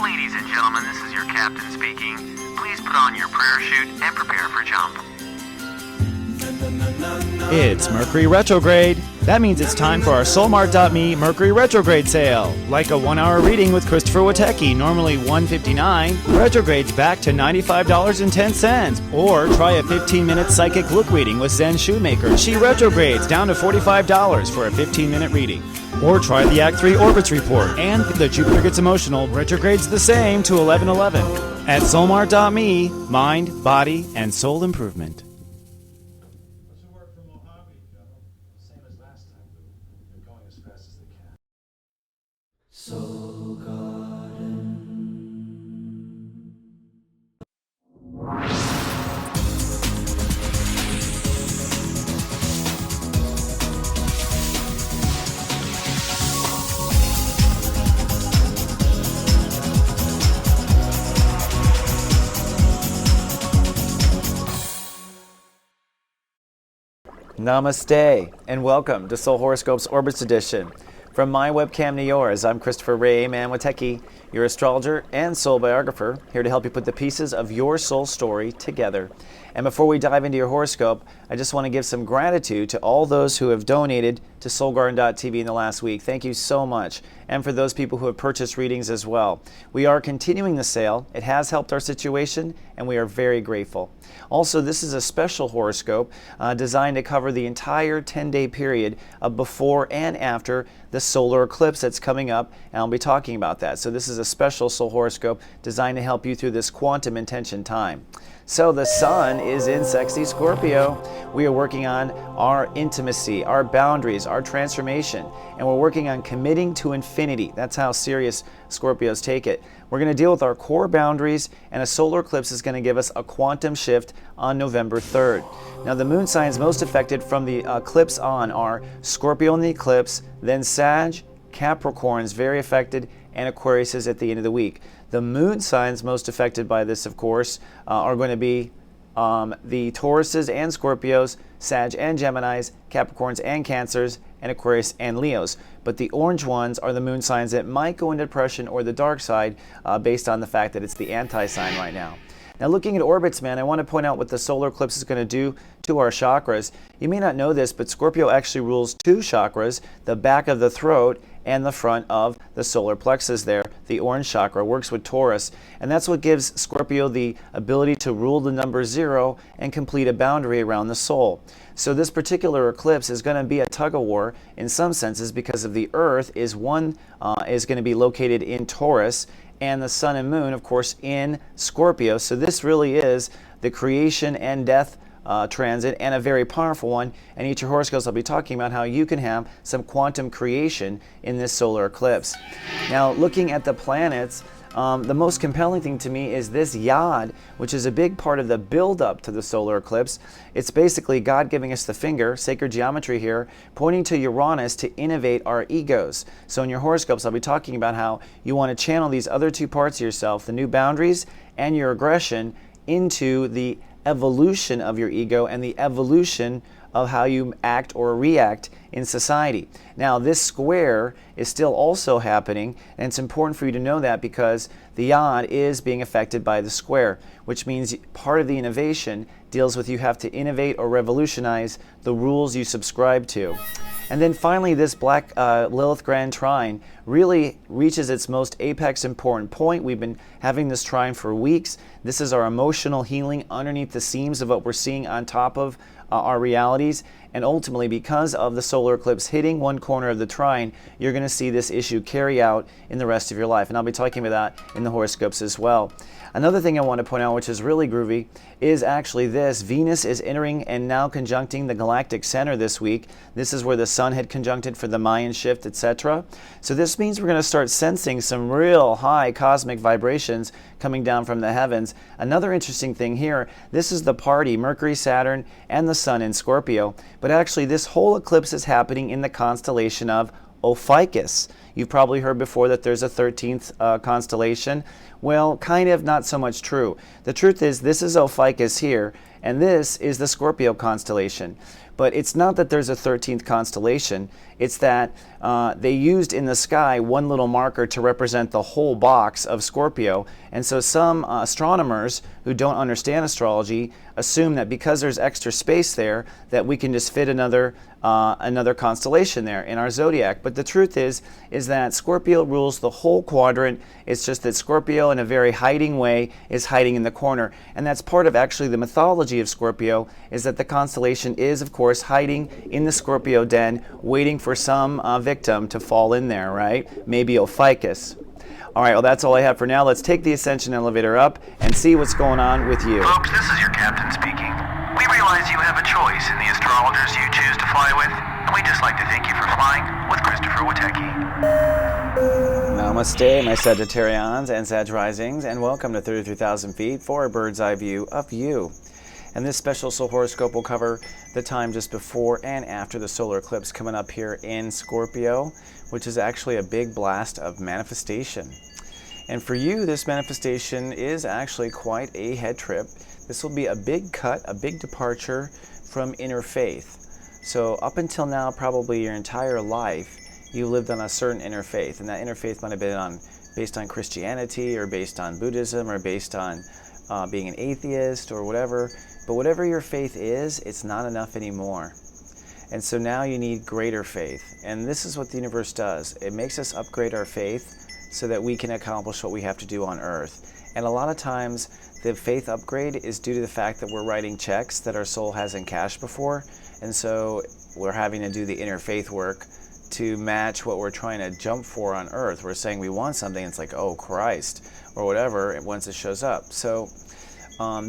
Ladies and gentlemen, this is your captain speaking. Please put on your prayer chute and prepare for jump. It's Mercury retrograde. That means it's time for our Soulmart.me Mercury retrograde sale. Like a 1-hour reading with Christopher Witecki, normally $159, retrogrades back to $95.10. Or try a 15-minute psychic look reading with Zen Shoemaker. She retrogrades down to $45 for a 15-minute reading. Or try the Act 3 Orbits Report. And the Jupiter Gets Emotional retrogrades the same to 1111. At Soulmart.me, mind, body, and soul improvement. Soul Garden. Namaste, and welcome to Soul Horoscopes Orbits Edition. From my webcam to yours, I'm Christopher Witecki, your astrologer and soul biographer, here to help you put the pieces of your soul story together. And before we dive into your horoscope, I just want to give some gratitude to all those who have donated to soulgarden.tv in the last week. Thank you so much. And for those people who have purchased readings as well. We are continuing the sale. It has helped our situation, and we are very grateful. Also, this is a special horoscope designed to cover the entire 10-day period of before and after the solar eclipse that's coming up, and I'll be talking about that. So this is a special soul horoscope designed to help you through this quantum intention time. So the sun is in sexy Scorpio. We are working on our intimacy, our boundaries, our transformation, and we're working on committing to infinity. That's how serious Scorpios take it. We're going to deal with our core boundaries, and a solar eclipse is going to give us a quantum shift on November 3rd. Now, the moon signs most affected from the eclipse on are Scorpio in the eclipse, then Sag, Capricorn is very affected, and Aquarius is at the end of the week. The moon signs most affected by this, of course, are going to be the Tauruses and Scorpios, Sag and Geminis, Capricorns and Cancers, and Aquarius and Leos. But the orange ones are the moon signs that might go into depression or the dark side based on the fact that it's the anti-sign right now. Now, looking at orbits, man, I want to point out what the solar eclipse is going to do to our chakras. You may not know this, but Scorpio actually rules 2 chakras, the back of the throat and the front of the solar plexus there. The orange chakra works with Taurus, and that's what gives Scorpio the ability to rule the number 0 and complete a boundary around the soul. So this particular eclipse is going to be a tug-of-war in some senses because of the Earth is going to be located in Taurus, and the sun and moon, of course, in Scorpio. So this really is the creation and death transit, and a very powerful one. And each of your horoscopes, I'll be talking about how you can have some quantum creation in this solar eclipse. Now, looking at the planets, the most compelling thing to me is this Yod, which is a big part of the build-up to the solar eclipse. It's basically God giving us the finger, sacred geometry here, pointing to Uranus to innovate our egos. So in your horoscopes, I'll be talking about how you want to channel these other 2 parts of yourself, the new boundaries and your aggression, into the evolution of your ego and the evolution of how you act or react in society. Now, this square is still also happening, and it's important for you to know that because the Yod is being affected by the square, which means part of the innovation deals with you have to innovate or revolutionize the rules you subscribe to. And then finally, this black Lilith Grand Trine really reaches its most apex important point. We've been having this trine for weeks. This is our emotional healing underneath the seams of what we're seeing on top of our realities. And ultimately, because of the solar eclipse hitting one corner of the trine, you're going to see this issue carry out in the rest of your life. And I'll be talking about that in the horoscopes as well. Another thing I want to point out, which is really groovy, is actually this. Venus is entering and now conjuncting the galactic center this week. This is where the sun had conjuncted for the Mayan shift, etc. So this means we're going to start sensing some real high cosmic vibrations coming down from the heavens. Another interesting thing here, this is the party, Mercury, Saturn, and the sun in Scorpio. But actually, this whole eclipse is happening in the constellation of Ophiuchus. You've probably heard before that there's a 13th constellation. Well, kind of not so much true. The truth is, this is Ophiuchus here, and this is the Scorpio constellation. But it's not that there's a 13th constellation. It's that they used in the sky one little marker to represent the whole box of Scorpio. And so some astronomers who don't understand astrology assume that because there's extra space there, that we can just fit another constellation there in our zodiac. But the truth is that Scorpio rules the whole quadrant. It's just that Scorpio, in a very hiding way, is hiding in the corner. And that's part of actually the mythology of Scorpio, is that the constellation is, of course, hiding in the Scorpio den, waiting for some victim to fall in there, right? Maybe Ophiuchus. All right, well, that's all I have for now. Let's take the ascension elevator up and see what's going on with you. Folks, this is your captain speaking. We realize you have a choice in the astrologers you choose to fly with, and we'd just like to thank you for flying with Christopher Witecki. Namaste, my Sagittarians and Sag Risings, and welcome to 33,000 feet for a bird's eye view of you. And this special soul horoscope will cover the time just before and after the solar eclipse coming up here in Scorpio, which is actually a big blast of manifestation. And for you, this manifestation is actually quite a head trip. This will be a big cut, a big departure from inner faith. So up until now, probably your entire life, you lived on a certain inner faith. And that inner faith might have been based on Christianity or based on Buddhism or based on being an atheist or whatever. But whatever your faith is, it's not enough anymore. And so now you need greater faith. And this is what the universe does. It makes us upgrade our faith so that we can accomplish what we have to do on earth. And a lot of times, the faith upgrade is due to the fact that we're writing checks that our soul hasn't cashed before. And so we're having to do the inner faith work to match what we're trying to jump for on earth. We're saying we want something, it's like, oh, Christ, or whatever, once it shows up. So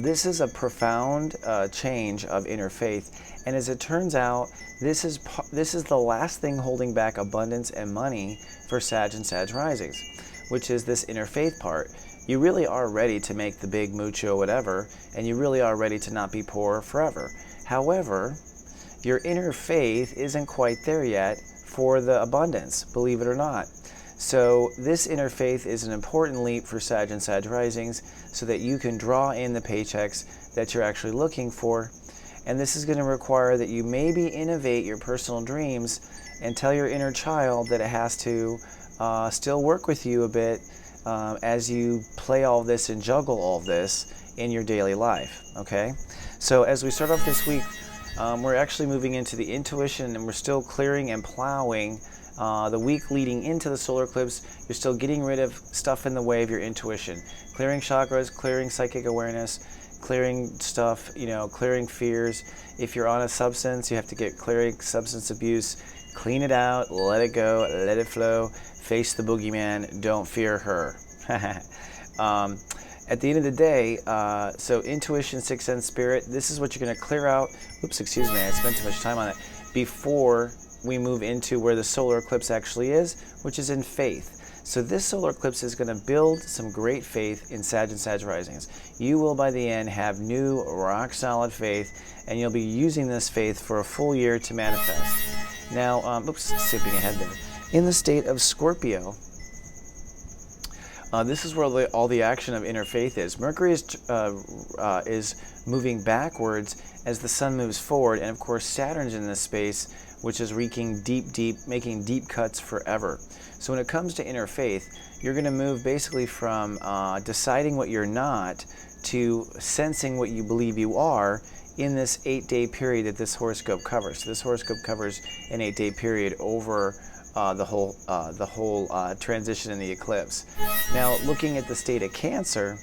this is a profound change of inner faith. And as it turns out, this is the last thing holding back abundance and money for Sag and Sag Risings, which is this inner faith part. You really are ready to make the big mucho whatever, and you really are ready to not be poor forever. However, your inner faith isn't quite there yet for the abundance, believe it or not. So this inner faith is an important leap for Sag and Sag Risings so that you can draw in the paychecks that you're actually looking for. And this is going to require that you maybe innovate your personal dreams and tell your inner child that it has to still work with you a bit as you play all this and juggle all this in your daily life, okay? So as we start off this week, we're actually moving into the intuition, and we're still clearing and plowing the week leading into the solar eclipse. You're still getting rid of stuff in the way of your intuition. Clearing chakras, clearing psychic awareness, clearing stuff, clearing fears. If you're on a substance, you have to get clearing substance abuse. Clean it out, let it go, let it flow. Face the boogeyman, don't fear her. At the end of the day, so intuition, sixth sense, spirit, this is what you're going to clear out. Oops, excuse me, I spent too much time on it. Before we move into where the solar eclipse actually is, which is in faith. So this solar eclipse is going to build some great faith in Sag and Sag Risings. You will, by the end, have new, rock-solid faith, and you'll be using this faith for a full year to manifest. Now, skipping ahead there. In the state of Scorpio, this is where all the action of inner faith is. Mercury is moving backwards as the sun moves forward, and of course Saturn's in this space, which is making deep cuts forever. So when it comes to inner faith, you're going to move basically from deciding what you're not to sensing what you believe you are in this 8-day period that this horoscope covers. So this horoscope covers an 8-day period over the whole transition in the eclipse. Now, looking at the state of Cancer,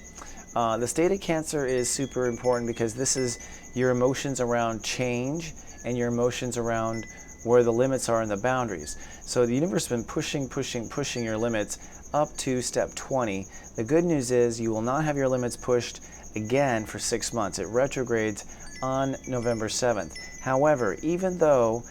the state of Cancer is super important because this is your emotions around change and your emotions around where the limits are and the boundaries. So the universe has been pushing your limits up to step 20. The good news is you will not have your limits pushed again for 6 months. It retrogrades on November 7th. However, even though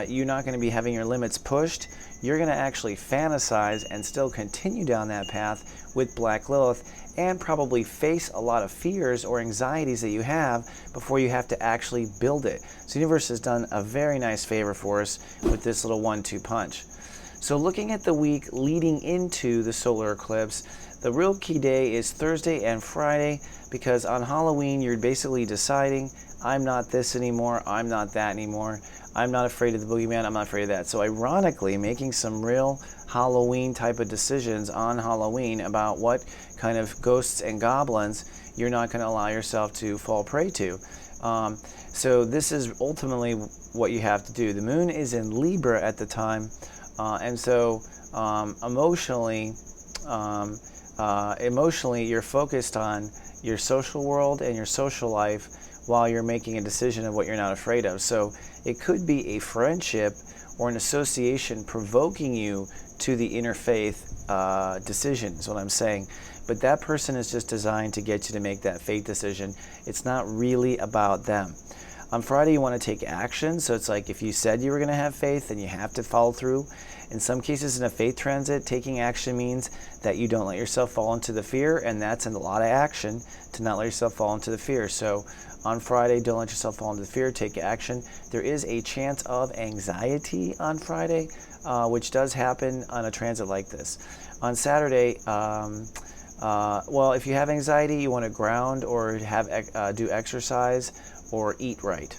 you're not going to be having your limits pushed, you're going to actually fantasize and still continue down that path with Black Lilith and probably face a lot of fears or anxieties that you have before you have to actually build it. So the universe has done a very nice favor for us with this little 1-2 punch. So looking at the week leading into the solar eclipse, the real key day is Thursday and Friday, because on Halloween you're basically deciding, I'm not this anymore, I'm not that anymore, I'm not afraid of the boogeyman, I'm not afraid of that. So ironically, making some real Halloween type of decisions on Halloween about what kind of ghosts and goblins you're not going to allow yourself to fall prey to. So this is ultimately what you have to do. The moon is in Libra at the time, and so emotionally you're focused on your social world and your social life while you're making a decision of what you're not afraid of. So it could be a friendship or an association provoking you to the interfaith decision, is what I'm saying. But that person is just designed to get you to make that faith decision. It's not really about them. On Friday, you want to take action. So it's like if you said you were going to have faith, then you have to follow through. In some cases, in a faith transit, taking action means that you don't let yourself fall into the fear, and that's a lot of action to not let yourself fall into the fear. So on Friday, don't let yourself fall into the fear, take action. There is a chance of anxiety on Friday, which does happen on a transit like this. On Saturday, well, if you have anxiety, you want to ground or do exercise or eat right.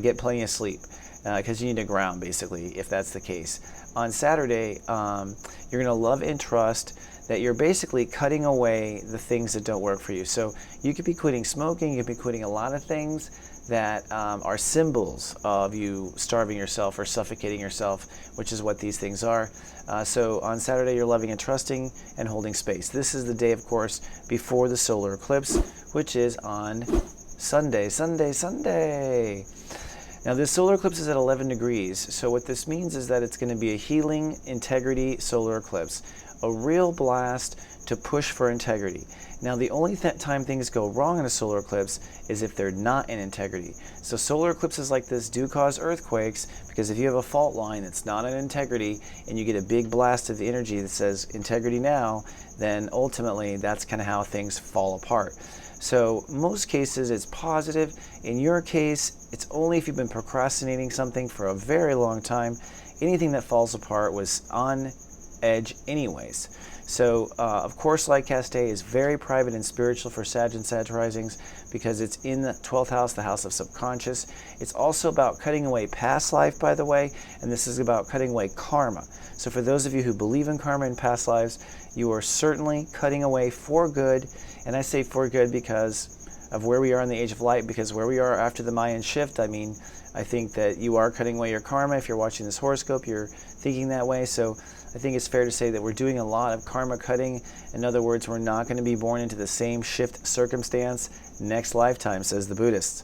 Get plenty of sleep, because you need to ground, basically, if that's the case. On Saturday, you're going to love and trust that you're basically cutting away the things that don't work for you. So you could be quitting smoking, you could be quitting a lot of things that are symbols of you starving yourself or suffocating yourself, which is what these things are. So on Saturday, you're loving and trusting and holding space. This is the day, of course, before the solar eclipse, which is on Sunday. Now, this solar eclipse is at 11 degrees. So what this means is that it's going to be a healing integrity solar eclipse, a real blast to push for integrity. Now, the only time things go wrong in a solar eclipse is if they're not in integrity. So solar eclipses like this do cause earthquakes, because if you have a fault line that's not in integrity and you get a big blast of the energy that says integrity now, then ultimately that's kind of how things fall apart. So most cases it's positive. In your case, it's only if you've been procrastinating something for a very long time. Anything that falls apart was on edge anyways. So, of course, Light Cast Day is very private and spiritual for Sag and Sag risings, because it's in the 12th house, the house of subconscious. It's also about cutting away past life, by the way, and this is about cutting away karma. So for those of you who believe in karma in past lives, you are certainly cutting away for good. And I say for good because of where we are in the age of light, because where we are after the Mayan shift, I mean, I think that you are cutting away your karma. If you're watching this horoscope, you're thinking that way. So I think it's fair to say that we're doing a lot of karma cutting. In other words, we're not going to be born into the same shift circumstance next lifetime, says the Buddhists.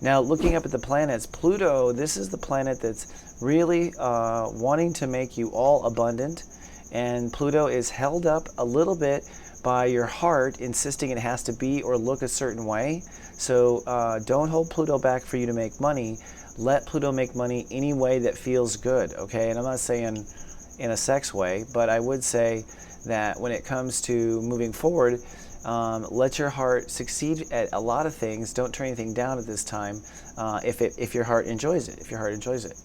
Now, looking up at the planets, Pluto, this is the planet that's really wanting to make you all abundant. And Pluto is held up a little bit by your heart insisting it has to be or look a certain way. So don't hold Pluto back for you to make money. Let Pluto make money any way that feels good, okay? And I'm not saying in a sex way, but I would say that when it comes to moving forward, let your heart succeed at a lot of things. Don't turn anything down at this time if your heart enjoys it.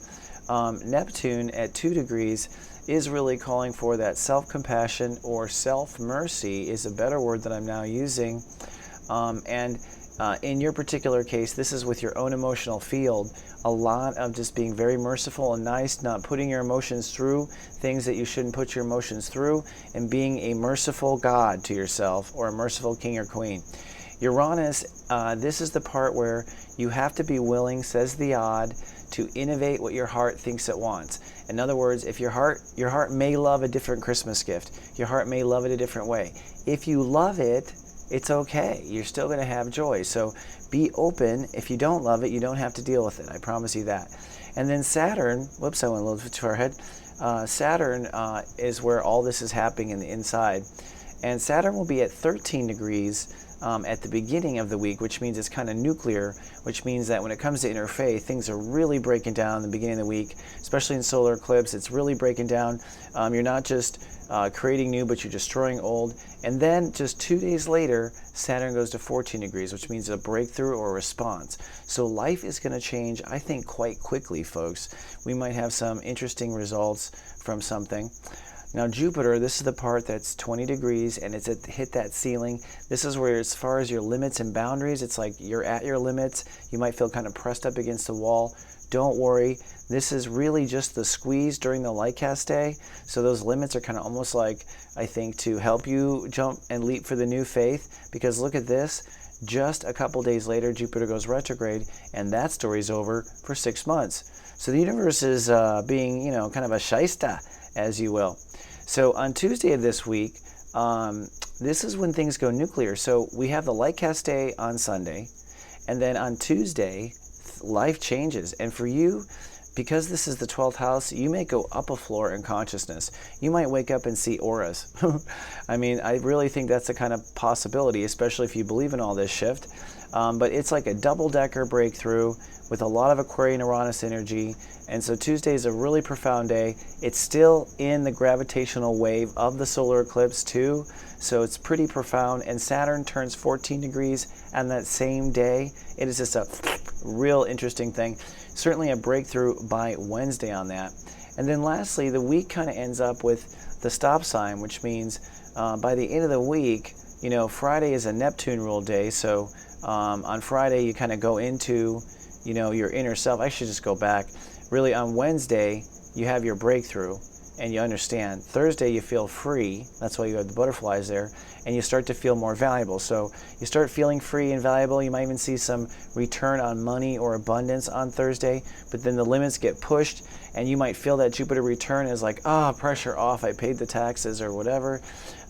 Neptune at 2 degrees is really calling for that self-compassion, or self-mercy is a better word that I'm now using. In your particular case, this is with your own emotional field, a lot of just being very merciful and nice, not putting your emotions through things that you shouldn't put your emotions through, and being a merciful God to yourself, or a merciful king or queen. Uranus, this is the part where you have to be willing, says the odd, to innovate what your heart thinks it wants. In other words, if your heart may love a different Christmas gift, your heart may love it a different way. If you love it, it's okay. You're still going to have joy. So be open. If you don't love it, you don't have to deal with it. I promise you that. And then Saturn, whoops, I went a little bit too far ahead. Saturn is where all this is happening in the inside. And Saturn will be at 13 degrees at the beginning of the week, which means it's kind of nuclear, which means that when it comes to interfaith, things are really breaking down in the beginning of the week, especially in solar eclipse. It's really breaking down. You're not just creating new, but you're destroying old. And then just 2 days later, Saturn goes to 14 degrees, which means a breakthrough or a response. So life is going to change, I think, quite quickly, folks. We might have some interesting results from something. Now Jupiter, this is the part that's 20 degrees and it's hit that ceiling. This is where, as far as your limits and boundaries, it's like you're at your limits. You might feel kind of pressed up against the wall. Don't worry. This is really just the squeeze during the light cast day. So those limits are kind of almost like, I think, to help you jump and leap for the new faith. Because look at this. Just a couple days later, Jupiter goes retrograde, and that story's over for 6 months. So the universe is being, kind of a shysta, as you will. So on Tuesday of this week, this is when things go nuclear. So we have the light cast day on Sunday, and then on Tuesday, life changes. And for you, because this is the 12th house, you may go up a floor in consciousness. You might wake up and see auras. I mean, I really think that's a kind of possibility, especially if you believe in all this shift. But it's like a double-decker breakthrough with a lot of Aquarian Uranus energy. And so Tuesday is a really profound day. It's still in the gravitational wave of the solar eclipse too. So it's pretty profound. And Saturn turns 14 degrees on that same day. It is just a real interesting thing. Certainly a breakthrough by Wednesday on that. And then lastly, the week kind of ends up with the stop sign, which means by the end of the week, Friday is a Neptune ruled day. So on Friday, you kind of go into, your inner self. I should just go back. Really, on Wednesday, you have your breakthrough and you understand. Thursday, you feel free. That's why you have the butterflies there. And you start to feel more valuable. So you start feeling free and valuable. You might even see some return on money or abundance on Thursday. But then the limits get pushed and you might feel that Jupiter return is like, pressure off. I paid the taxes or whatever.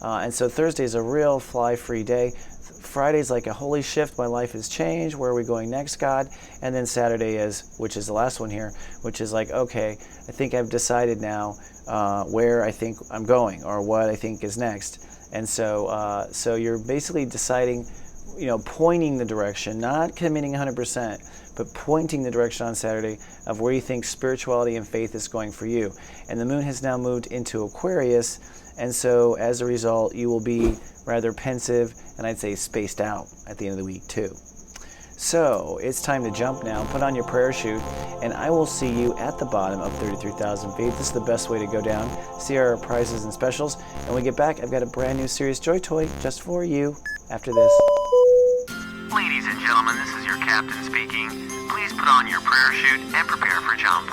And so Thursday is a real fly-free day. Friday's like a holy shift, my life has changed, where are we going next, God? And then Saturday is, which is the last one here, which is like, okay, I think I've decided now where I think I'm going or what I think is next. And so you're basically deciding, pointing the direction, not committing 100%, but pointing the direction on Saturday of where you think spirituality and faith is going for you. And the moon has now moved into Aquarius, and so as a result, you will be rather pensive and I'd say spaced out at the end of the week too. So it's time to jump now. Put on your parachute, and I will see you at the bottom of 33,000 feet. This is the best way to go down. See our prizes and specials. And when we get back, I've got a brand new Serious Joy toy just for you after this. Ladies and gentlemen, this is your captain speaking. Please put on your parachute and prepare for jump.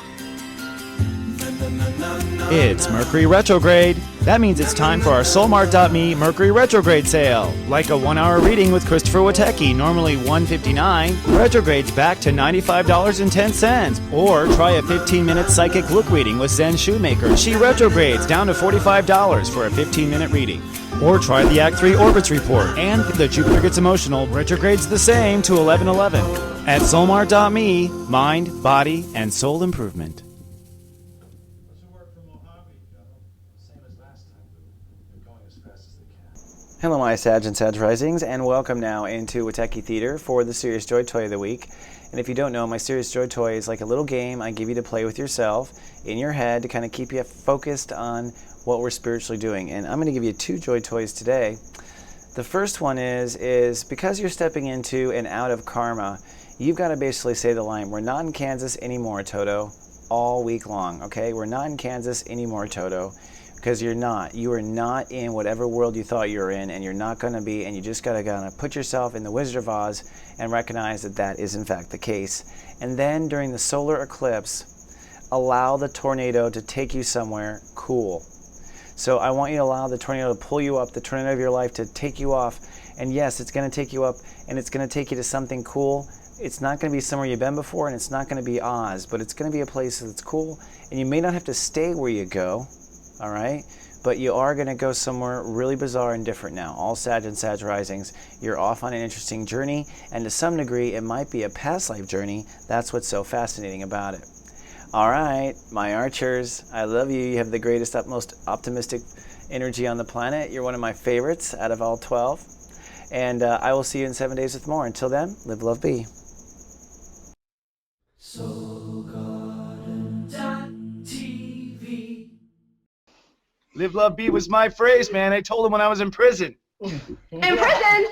It's Mercury retrograde. That means it's time for our Soulmart.me Mercury retrograde sale. Like a 1-hour reading with Christopher Witecki, normally $159, retrogrades back to $95.10. Or try a 15-minute psychic look reading with Zen Shoemaker. She retrogrades down to $45 for a 15-minute reading. Or try the Act 3 Orbits Report. And the Jupiter Gets Emotional retrogrades the same to 1111. At Soulmart.me, mind, body, and soul improvement. Hello, my Sag and Sag Risings, and welcome now into Witecki Theater for the Serious Joy Toy of the Week. And if you don't know, my Serious Joy Toy is like a little game I give you to play with yourself in your head to kind of keep you focused on what we're spiritually doing. And I'm going to give you 2 Joy Toys today. The first one is because you're stepping into and out of karma, you've got to basically say the line, we're not in Kansas anymore, Toto, all week long, okay? We're not in Kansas anymore, Toto. Because you're not. You are not in whatever world you thought you were in, and you're not going to be, and you just got to put yourself in the Wizard of Oz and recognize that that is in fact the case. And then during the solar eclipse, allow the tornado to take you somewhere cool. So I want you to allow the tornado to pull you up, the tornado of your life to take you off. And yes, it's going to take you up, and it's going to take you to something cool. It's not going to be somewhere you've been before, and it's not going to be Oz, but it's going to be a place that's cool, and you may not have to stay where you go. All right, but you are going to go somewhere really bizarre and different now. All Sag and Sag Risings, you're off on an interesting journey, and to some degree, it might be a past life journey. That's what's so fascinating about it. All right, my archers, I love you. You have the greatest, most optimistic energy on the planet. You're one of my favorites out of all 12. And I will see you in 7 days with more. Until then, live, love, be. Live, love, be was my phrase, man. I told him when I was in prison. In prison?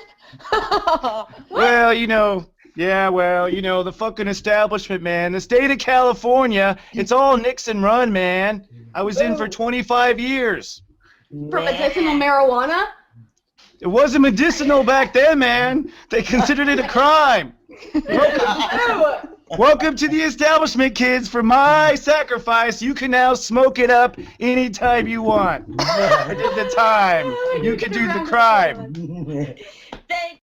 Well, Yeah, well, you know, the fucking establishment, man. The state of California, it's all Nixon run, man. I was in for 25 years. For medicinal marijuana? It wasn't medicinal back then, man. They considered it a crime. Welcome to the establishment, kids. For my sacrifice, you can now smoke it up anytime you want. I did the time. You can do the crime.